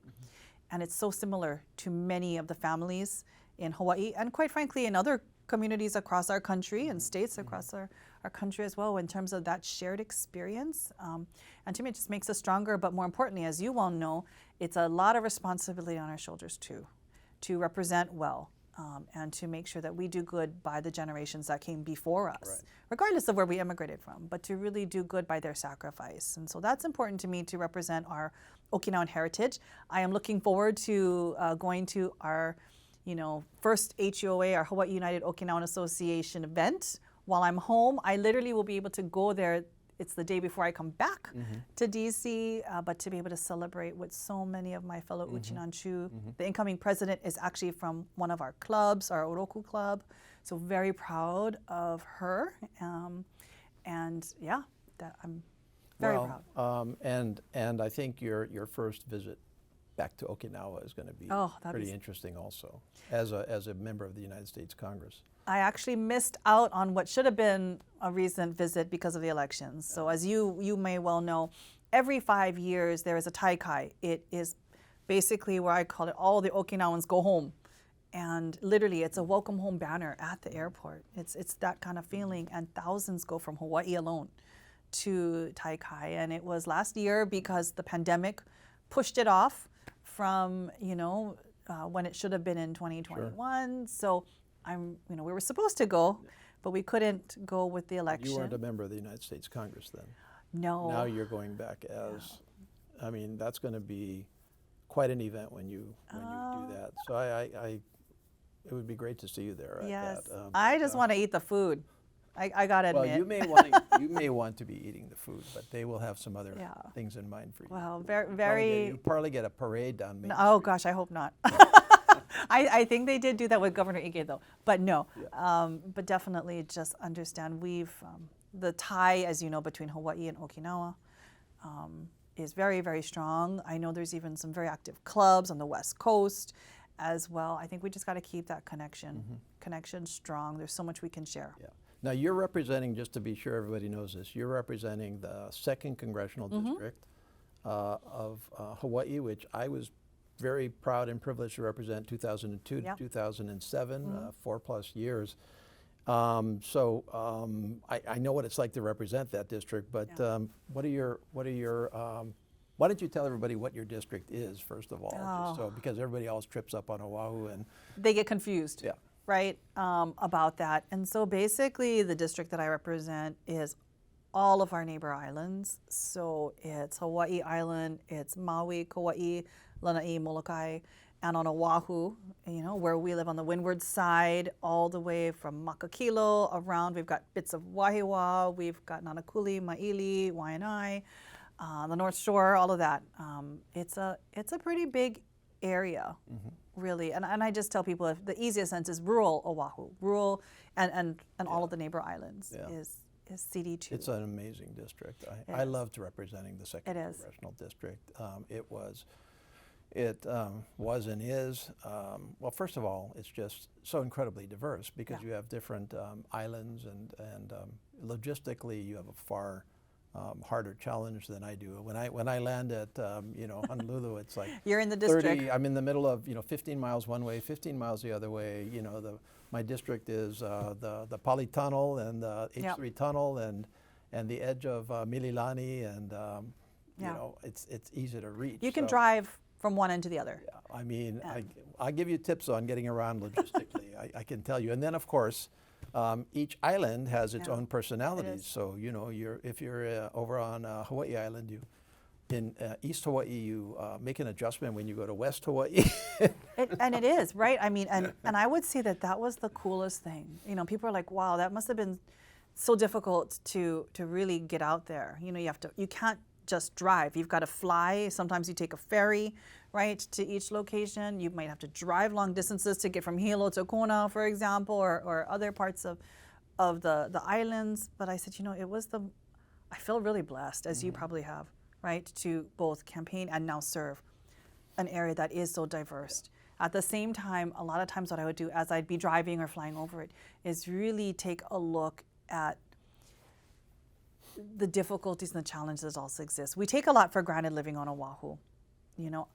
and it's so similar to many of the families in Hawaii, and quite frankly, in other communities across our country and states across our country as well, in terms of that shared experience. And to me, it just makes us stronger, but more importantly, as you well know, it's a lot of responsibility on our shoulders too, to represent well. And to make sure that we do good by the generations that came before us, regardless of where we immigrated from, but to really do good by their sacrifice. And so that's important to me, to represent our Okinawan heritage. I am looking forward to going to our, you know, first HUOA, our Hawaii United Okinawan Association event. While I'm home, I literally will be able to go there. It's the day before I come back to DC, but to be able to celebrate with so many of my fellow Uchinanchu. The incoming president is actually from one of our clubs, our Oroku club, so very proud of her. And yeah, that I'm very proud. And I think your first visit back to Okinawa is going to be pretty interesting also, as a member of the United States Congress. I actually missed out on what should have been a recent visit because of the elections. So as you may well know, every 5 years there is a taikai. It is basically where I call it all the Okinawans go home. And literally, it's a welcome home banner at the airport. It's that kind of feeling, and thousands go from Hawaii alone to Taikai. And it was last year because the pandemic pushed it off from when it should have been in 2021. Sure. So we were supposed to go, but we couldn't go with the election. You weren't a member of the United States Congress then. No. Now you're going back as. I mean, that's going to be quite an event when you do that. So it would be great to see you there. Yes, at that. I just want to eat the food. I gotta admit. Well, you may want to be eating the food, but they will have some other things in mind for you. Well, very. You probably get a parade down Main Oh Street. gosh, I hope not. I think they did do that with Governor Ige though, but no. Yeah. But definitely just understand the tie, as you know, between Hawaii and Okinawa is very, very strong. I know there's even some very active clubs on the West Coast as well. I think we just got to keep that connection strong. There's so much we can share. Yeah. Now you're representing, just to be sure everybody knows this, you're representing the 2nd Congressional District of Hawaii, which I was very proud and privileged to represent 2002 to 2007, 4+ years. So I know what it's like to represent that district, but why don't you tell everybody what your district is, first of all, because everybody else trips up on Oahu and they get confused, right, about that. And so basically the district that I represent is all of our neighbor islands. So it's Hawaii Island, it's Maui, Kauai, Lanai, Molokai, and on Oahu, where we live on the windward side, all the way from Makakilo around. We've got bits of Wahiawa, we've got Nanakuli, Maili, Waianae, the North Shore, all of that. It's a pretty big area, really. And I just tell people the easiest sense is rural Oahu, rural, and all of the neighbor islands is CD2. It's an amazing district. I loved representing the 2nd Congressional District. It was and is, well, first of all, it's just so incredibly diverse because you have different islands and logistically you have a far harder challenge than I do. When I land at Honolulu, it's like you're in the district. I'm in the middle of 15 miles one way, 15 miles the other way. My district is the Pali Tunnel and the H3 Tunnel and the edge of Mililani and it's easy to reach. You can drive from one end to the other. Yeah, I mean, I'll give you tips on getting around logistically. I can tell you, and then of course. Each island has its own personalities. So if you're over on Hawaii Island, in East Hawaii you make an adjustment when you go to West Hawaii. And it is right. I mean, and I would say that was the coolest thing. People are like, wow, that must have been so difficult to really get out there. You can't just drive. You've got to fly. Sometimes you take a ferry, right, to each location. You might have to drive long distances to get from Hilo to Kona, for example, or other parts of the islands. But I said, I feel really blessed, as you probably have, right, to both campaign and now serve an area that is so diverse. At the same time, a lot of times what I would do as I'd be driving or flying over it is really take a look at the difficulties and the challenges that also exist. We take a lot for granted living on Oahu.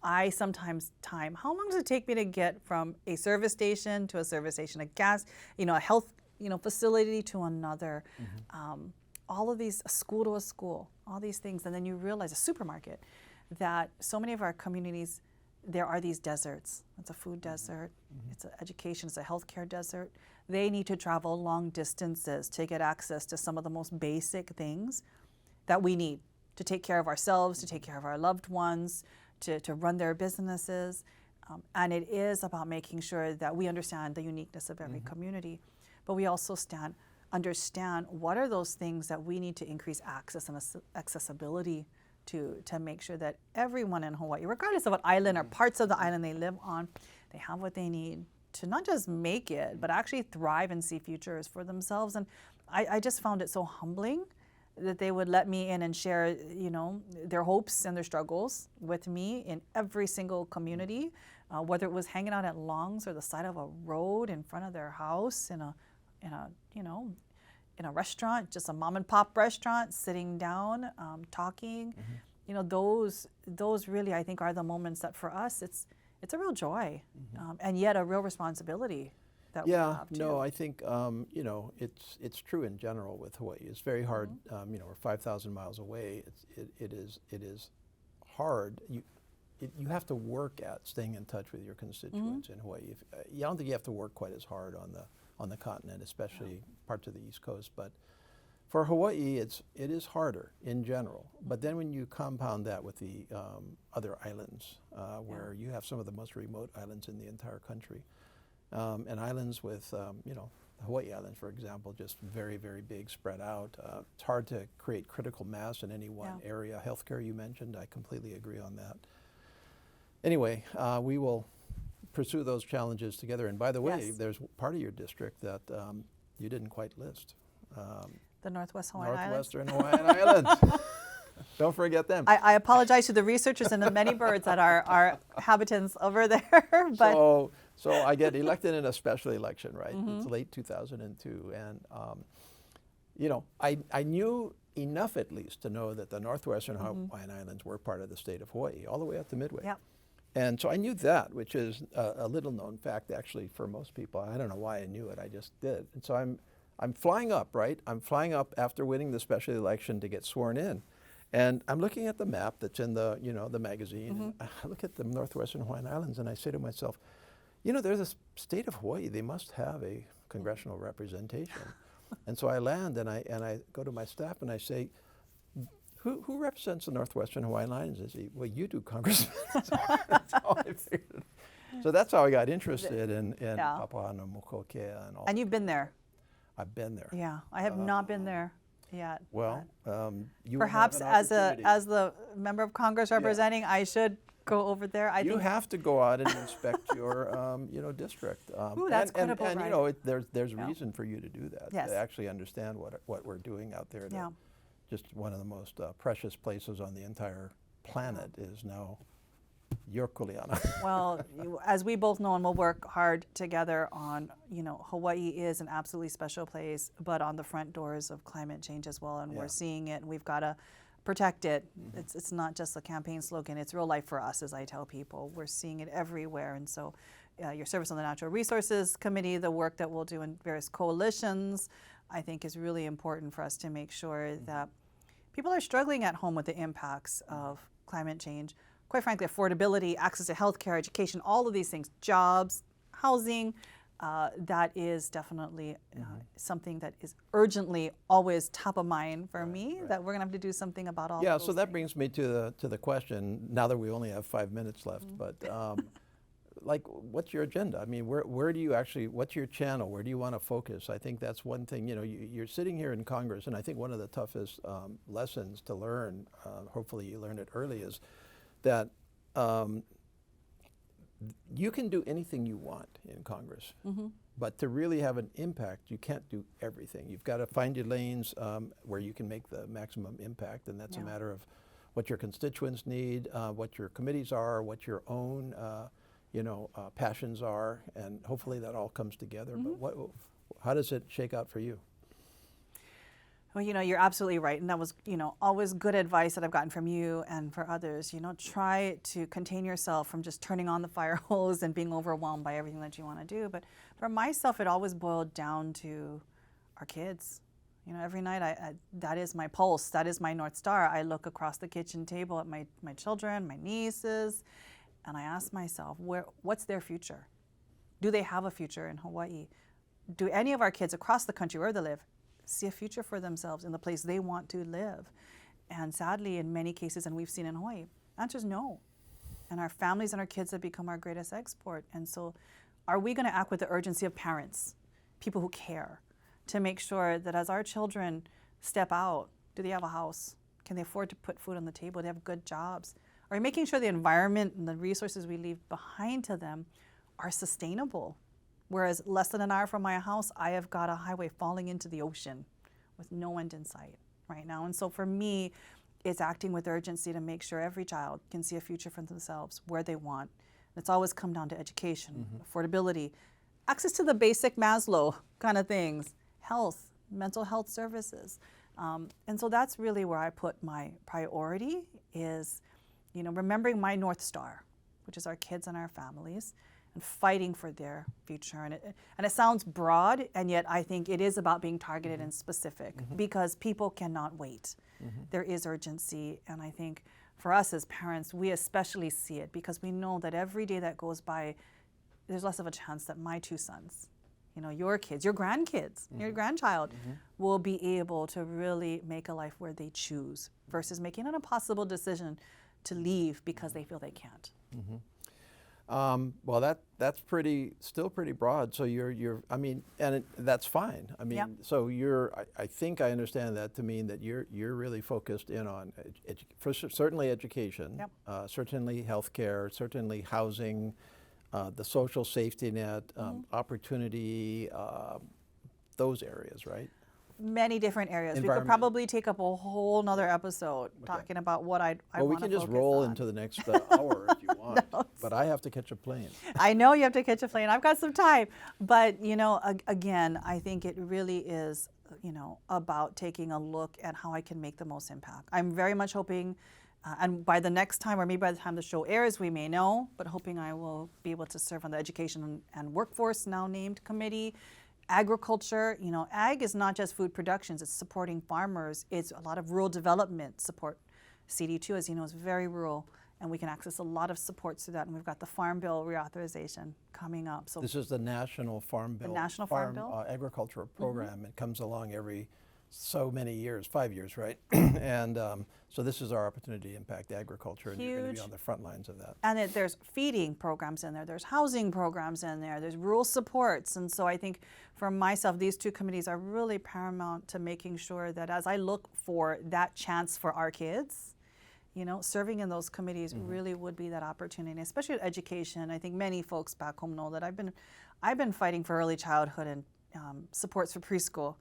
I sometimes how long does it take me to get from a service station to a service station, a gas, a health, facility to another, all of these, a school to a school, all these things. And then you realize a supermarket, that so many of our communities, there are these deserts. It's a food desert, it's an education, it's a healthcare desert. They need to travel long distances to get access to some of the most basic things that we need to take care of ourselves, to take care of our loved ones, to run their businesses. And it is about making sure that we understand the uniqueness of every community, but we also understand what are those things that we need to increase access and accessibility to make sure that everyone in Hawaii, regardless of what island or parts of the island they live on, they have what they need to not just make it, but actually thrive and see futures for themselves. And I just found it so humbling that they would let me in and share, their hopes and their struggles with me in every single community, whether it was hanging out at Long's or the side of a road in front of their house, in a restaurant, just a mom and pop restaurant, sitting down, talking. you know, those really, I think, are the moments that for us, it's a real joy, and yet a real responsibility that we have too. No, I think you know, it's true in general with Hawaii. It's very hard. You know, we're 5,000 miles away. It is hard. You have to work at staying in touch with your constituents in Hawaii. I don't think you have to work quite as hard on the continent, especially parts of the East Coast. But for Hawaii, it is harder in general. But then when you compound that with the other islands, where you have some of the most remote islands in the entire country, and islands with, you know, the Hawaii Islands, for example, just very, very big, spread out. It's hard to create critical mass in any one area. Healthcare, you mentioned, I completely agree on that. Anyway, we will pursue those challenges together. And by the way, there's part of your district that you didn't quite list. The Northwest Hawaiian Northwestern Hawaiian Islands. Don't forget them. I apologize to the researchers and the many birds that are habitants over there. But so I get elected in a special election, right? It's late 2002, and you know, I knew enough at least to know that the Northwestern Hawaiian Islands were part of the state of Hawaii, all the way up to Midway. Yep. And so I knew that, which is a little known fact actually for most people. I don't know why I knew it, I just did. And so I'm flying up, right? I'm flying up after winning the special election to get sworn in. And I'm looking at the map that's in the, you know, the magazine. And I look at the Northwestern Hawaiian Islands and I say to myself, you know, there's a state of Hawaii. They must have a congressional representation. And so I land and I go to my staff and I say, who represents the Northwestern Hawaiian Islands? Is he? Well, you do, Congressman. That's how I figured. So that's how I got interested in Papahanaumokuakea and all. And you've been there. I've been there. Yeah, I have not been there yet. Well, you perhaps will have an as the member of Congress representing, I should go over there. You have to go out and inspect your you know, district. Ooh, that's critical, and right? you know, there's reason for you to do that. Yes. To actually understand what we're doing out there. Just one of the most precious places on the entire planet is now your kuleana. Well, as we both know, and we'll work hard together on, you know, Hawaii is an absolutely special place, but on the front doors of climate change as well, and we're seeing it, and we've got to protect it. It's not just a campaign slogan, it's real life for us, as I tell people. We're seeing it everywhere, and so your service on the Natural Resources Committee, the work that we'll do in various coalitions, I think is really important for us to make sure that people are struggling at home with the impacts of climate change. Quite frankly, affordability, access to healthcare, education, all of these things, jobs, housing, that is definitely something that is urgently always top of mind for me, that we're gonna have to do something about all those so that things. brings me to the question, now that we only have 5 minutes left, but like, what's your agenda? I mean, where do you actually, what's your channel? Where do you want to focus? I think that's one thing, you know, you're sitting here in Congress, and I think one of the toughest lessons to learn, hopefully you learn it early, is that you can do anything you want in Congress, but to really have an impact, you can't do everything. You've got to find your lanes where you can make the maximum impact, and that's a matter of what your constituents need, what your committees are, what your own you know, passions are, and hopefully that all comes together. But how does it shake out for you? Well, you know, you're absolutely right. And that was, you know, always good advice that I've gotten from you and for others. You know, try to contain yourself from just turning on the fire hose and being overwhelmed by everything that you want to do. But for myself, it always boiled down to our kids. You know, every night that is my pulse. That is my North Star. I look across the kitchen table at my children, my nieces, and I ask myself, what's their future? Do they have a future in Hawaii? Do any of our kids across the country, where they live, see a future for themselves in the place they want to live? And sadly, in many cases, and we've seen in Hawaii, answer is no. And our families and our kids have become our greatest export. And so are we going to act with the urgency of parents, people who care, to make sure that as our children step out, do they have a house? Can they afford to put food on the table? Do they have good jobs? Are we making sure the environment and the resources we leave behind to them are sustainable? Whereas less than an hour from my house, I have got a highway falling into the ocean with no end in sight right now. And so for me, it's acting with urgency to make sure every child can see a future for themselves where they want. And it's always come down to education, affordability, access to the basic Maslow kind of things, health, mental health services. And so that's really where I put my priority is, remembering my North Star, which is our kids and our families, and fighting for their future. And it sounds broad, and yet I think it is about being targeted and specific because people cannot wait. There is urgency, and I think for us as parents, we especially see it because we know that every day that goes by, there's less of a chance that my two sons, your kids, your grandkids, your grandchild will be able to really make a life where they choose versus making an impossible decision to leave because they feel they can't. Well, that's still pretty broad. So that's fine. So I think I understand that to mean that you're really focused in on certainly education, certainly healthcare, certainly housing, the social safety net, opportunity, those areas, right? Many different areas. We could probably take up a whole nother episode talking about what I want to focus on. Well, we can just roll into the next hour if you want, but I have to catch a plane. I know you have to catch a plane. I've got some time. But, again, I think it really is, about taking a look at how I can make the most impact. I'm very much hoping, and by the next time, or maybe by the time the show airs, we may know, but hoping I will be able to serve on the Education and Workforce now named committee. Agriculture, ag is not just food productions, it's supporting farmers. It's a lot of rural development support. CD2, as you know, is very rural, and we can access a lot of supports through that. And we've got the Farm Bill reauthorization coming up. So this is the National Farm Bill. The National Farm Bill? Agricultural program. It comes along every so many years, 5 years, right? And so this is our opportunity to impact agriculture, and you're going to be on the front lines of that. And there's feeding programs in there, there's housing programs in there, there's rural supports. And so I think for myself, these two committees are really paramount to making sure that as I look for that chance for our kids, serving in those committees really would be that opportunity, especially at education. I think many folks back home know that I've been fighting for early childhood and supports for preschool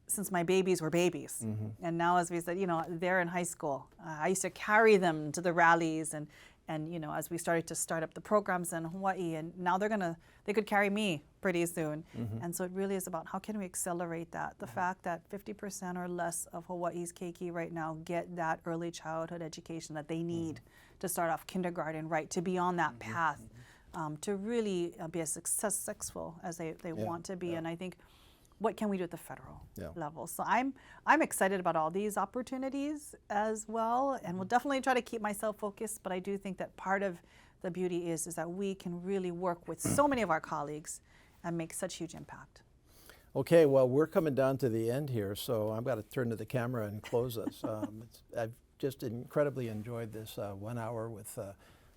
since my babies were babies. And now, as we said, they're in high school. I used to carry them to the rallies and as we started to start up the programs in Hawaii, and now they could carry me pretty soon. And so it really is about how can we accelerate that? The fact that 50% or less of Hawaii's keiki right now get that early childhood education that they need to start off kindergarten, right, to be on that path, to really be as successful as they want to be. And I think, what can we do at the federal level? So I'm excited about all these opportunities as well, and will definitely try to keep myself focused, but I do think that part of the beauty is that we can really work with so many of our colleagues and make such huge impact. Okay, well, we're coming down to the end here, so I've got to turn to the camera and close this. I've just incredibly enjoyed this 1 hour with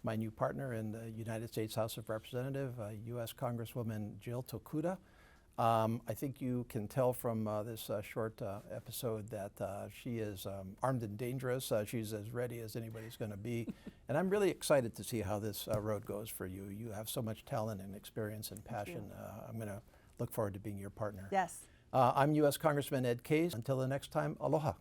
my new partner in the United States House of Representatives, U.S. Congresswoman Jill Tokuda. I think you can tell from this short episode that she is armed and dangerous. She's as ready as anybody's going to be. And I'm really excited to see how this road goes for you. You have so much talent and experience and passion. I'm going to look forward to being your partner. Yes. I'm U.S. Congressman Ed Case. Until the next time, aloha.